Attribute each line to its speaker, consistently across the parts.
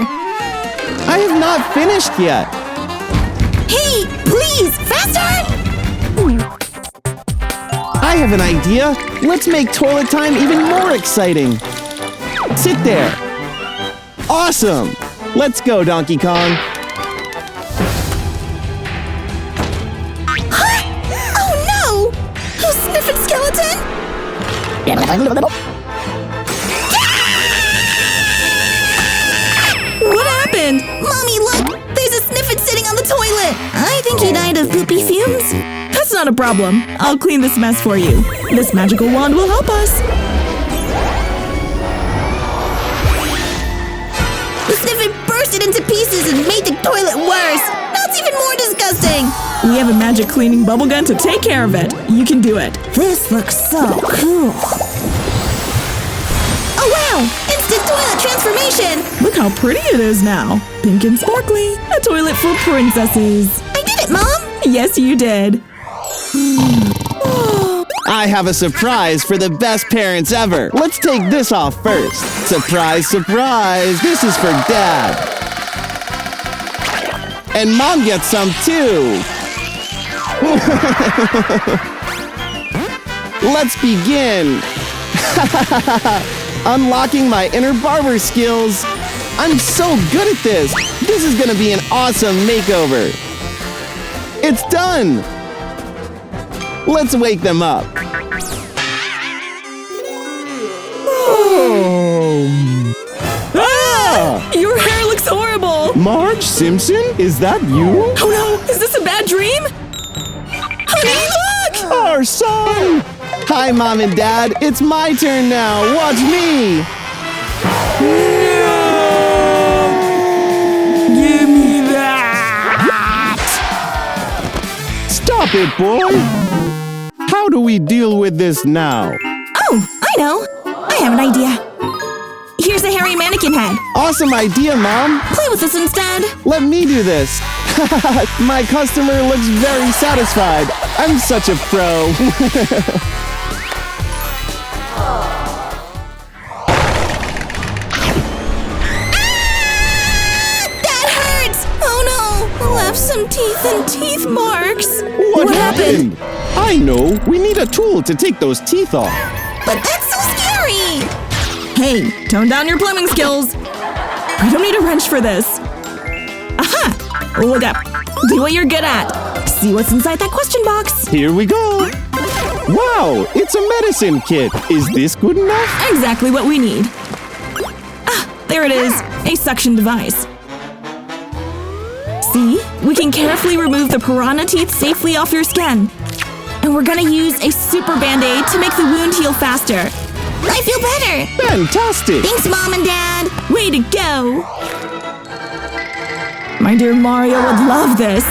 Speaker 1: I have not finished yet.
Speaker 2: Hey, please, faster!
Speaker 1: I have an idea. Let's make toilet time even more exciting. Sit there. Awesome. Let's go, Donkey Kong.
Speaker 2: Huh? Oh no! A sniffing skeleton? What happened? Mommy, look! There's a sniffin sitting on the toilet! I think he died of poopy fumes.
Speaker 3: That's not a problem. I'll clean this mess for you. This magical wand will help us.
Speaker 2: The sniffin bursted into pieces and made the toilet worse! That's even more disgusting!
Speaker 3: We have a magic cleaning bubble gun to take care of it. You can do it.
Speaker 2: This looks so cool! Oh wow! Instant toilet transformation!
Speaker 3: Look how pretty it is now. Pink and sparkly. A toilet for princesses.
Speaker 2: I did it, Mom!
Speaker 3: Yes, you did.
Speaker 1: I have a surprise for the best parents ever. Let's take this off first. Surprise, surprise. This is for Dad. And Mom gets some too. Let's begin. Unlocking my inner barber skills. I'm so good at this. This is gonna be an awesome makeover. It's done. Let's wake them up. Ah!
Speaker 3: Your hair looks horrible.
Speaker 1: Marge Simpson? Is that you?
Speaker 3: Oh no, is this a bad dream? Honey, look!
Speaker 1: Our son! Hi, Mom and Dad. It's my turn now. Watch me.
Speaker 3: Give me that!
Speaker 1: Stop it, boy. How do we deal with this now?
Speaker 2: Oh, I know! I have an idea. Here's a hairy mannequin head.
Speaker 1: Awesome idea, Mom.
Speaker 2: Play with this instead.
Speaker 1: Let me do this. My customer looks very satisfied. I'm such a pro.
Speaker 2: That hurts! Oh no! Left some teeth and teeth marks.
Speaker 1: What happened? I know. We need a tool to take those teeth off.
Speaker 2: But that's so scary!
Speaker 3: Hey, tone down your plumbing skills. We don't need a wrench for this. Aha! Look up. Do what you're good at. See what's inside that question box.
Speaker 1: Here we go. Wow, it's a medicine kit. Is this good enough?
Speaker 3: Exactly what we need. Ah, there it is. A suction device. See? We can carefully remove the piranha teeth safely off your skin. And we're gonna use a super band-aid to make the wound heal faster.
Speaker 2: I feel better!
Speaker 1: Fantastic.
Speaker 2: Thanks, Mom and Dad!
Speaker 3: Way to go! My dear Mario would love this.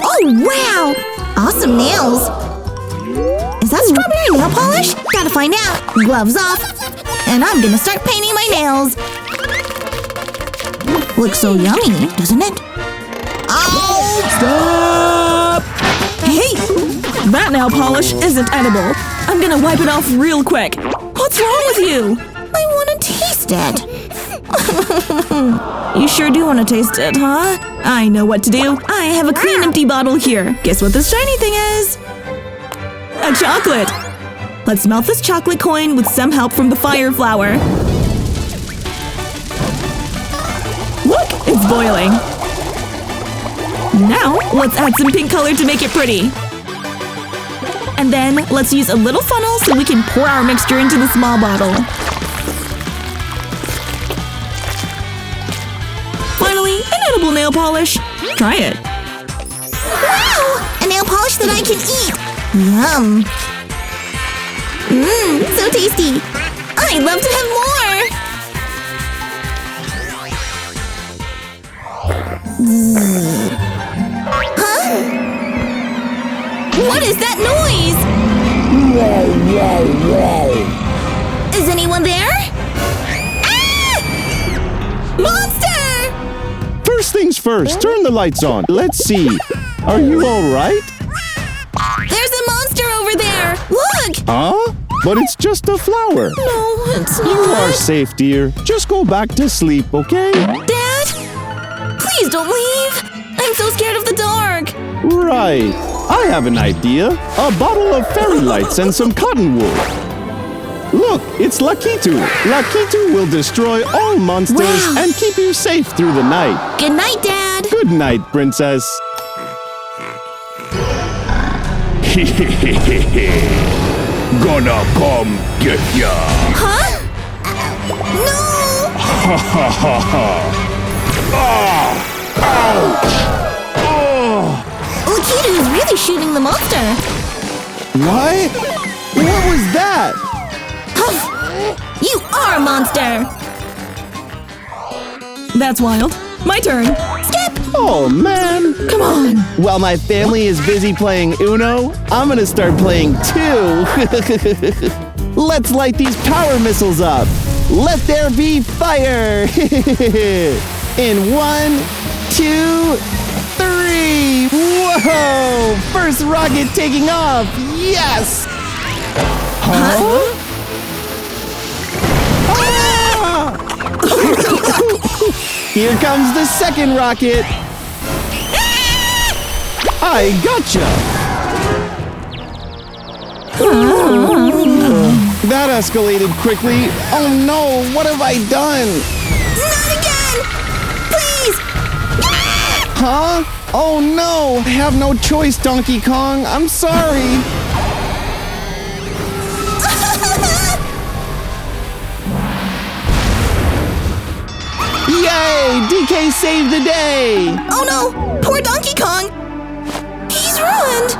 Speaker 2: Oh, wow! Awesome nails! Is that strawberry nail polish? Gotta find out. Gloves off. And I'm gonna start painting my nails. Looks so yummy, doesn't it? Oh!
Speaker 3: Stop! Hey! That nail polish isn't edible. I'm gonna wipe it off real quick. What's wrong with you?
Speaker 2: I wanna taste it.
Speaker 3: You sure do want to taste it, huh? I know what to do. I have a clean empty bottle here. Guess what this shiny thing is? A chocolate! Let's melt this chocolate coin with some help from the fire flower. Look, it's boiling. Now, let's add some pink color to make it pretty. And then, let's use a little funnel so we can pour our mixture into the small bottle. Finally, an edible nail polish. Try it.
Speaker 2: Wow! A nail polish that I can eat! Yum! Mmm, so tasty! I'd love to have more! Huh? What is that noise? Is anyone there? Ah! Monster!
Speaker 1: First things first, turn the lights on. Let's see. Are you all right?
Speaker 2: There's a monster over there! Look!
Speaker 1: Huh? But it's just a flower.
Speaker 2: No, it's not.
Speaker 1: You are safe, dear. Just go back to sleep, okay?
Speaker 2: Dad?
Speaker 3: Please don't leave. I'm so scared of the dark.
Speaker 1: Right. I have an idea. A bottle of fairy lights and some cotton wool. Look, it's Lakitu. Lakitu will destroy all monsters
Speaker 2: Wow.
Speaker 1: and keep you safe through the night.
Speaker 2: Good night, Dad.
Speaker 1: Good night, Princess.
Speaker 4: Gonna come get ya.
Speaker 2: Huh? No!
Speaker 4: Ha ha ha ha.
Speaker 2: Lakitu is really shooting the monster.
Speaker 1: What? What was that?
Speaker 2: You are a monster.
Speaker 3: That's wild. My turn.
Speaker 2: Skip!
Speaker 1: Oh, man.
Speaker 3: Come on.
Speaker 1: While my family is busy playing Uno, I'm gonna start playing too. Let's light these power missiles up. Let there be fire. In 1, 2, 3. Whoa! First rocket taking off. Yes! Huh? Ah! Here comes the second rocket. I gotcha. That escalated quickly. Oh no, what have I done?
Speaker 2: Not again! Please!
Speaker 1: Huh? Oh no, I have no choice, Donkey Kong. I'm sorry. Yay! DK saved the day!
Speaker 2: Oh no! Poor Donkey Kong! He's ruined!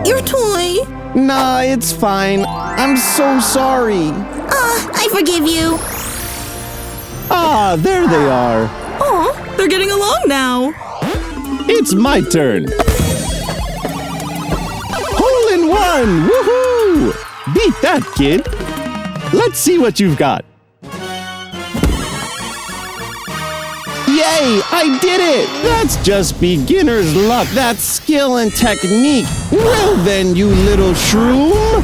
Speaker 2: Your toy!
Speaker 1: Nah, it's fine. I'm so sorry.
Speaker 2: I forgive you.
Speaker 1: Ah, there they are.
Speaker 3: Oh, they're getting along now.
Speaker 1: It's my turn. Hole in one! Woohoo! Beat that, kid. Let's see what you've got. Yay! I did it! That's just beginner's luck. That's skill and technique. Well then, you little shroom.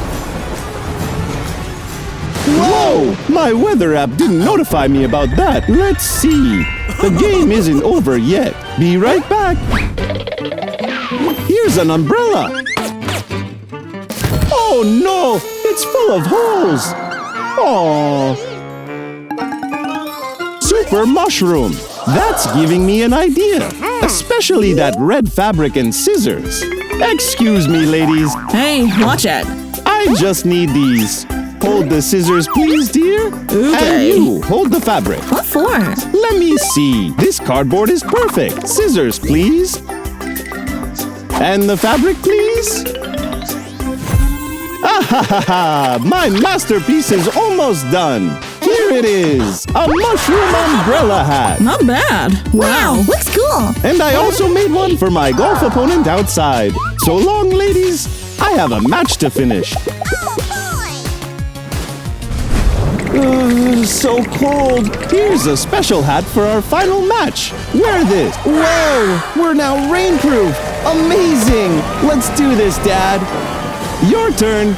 Speaker 1: Whoa! My weather app didn't notify me about that. Let's see. The game isn't over yet. Be right back. Here's an umbrella. Oh no! It's full of holes. Oh. Super mushroom. That's giving me an idea. Especially that red fabric and scissors. Excuse me, ladies.
Speaker 3: Hey, watch it.
Speaker 1: I just need these. Hold the scissors, please, dear.
Speaker 3: Okay.
Speaker 1: And you, hold the fabric.
Speaker 3: What for?
Speaker 1: Let me see. This cardboard is perfect. Scissors, please. And the fabric, please. Ah ha ha ha! My masterpiece is almost done. Here it is, a mushroom umbrella hat.
Speaker 3: Not bad. Wow.
Speaker 2: Looks cool.
Speaker 1: And I also made one for my golf opponent outside. So long, ladies. I have a match to finish. So cold. Here's a special hat for our final match. Wear this. Whoa, we're now rainproof. Amazing. Let's do this, Dad. Your turn.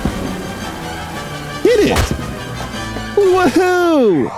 Speaker 1: Hit it. Woohoo!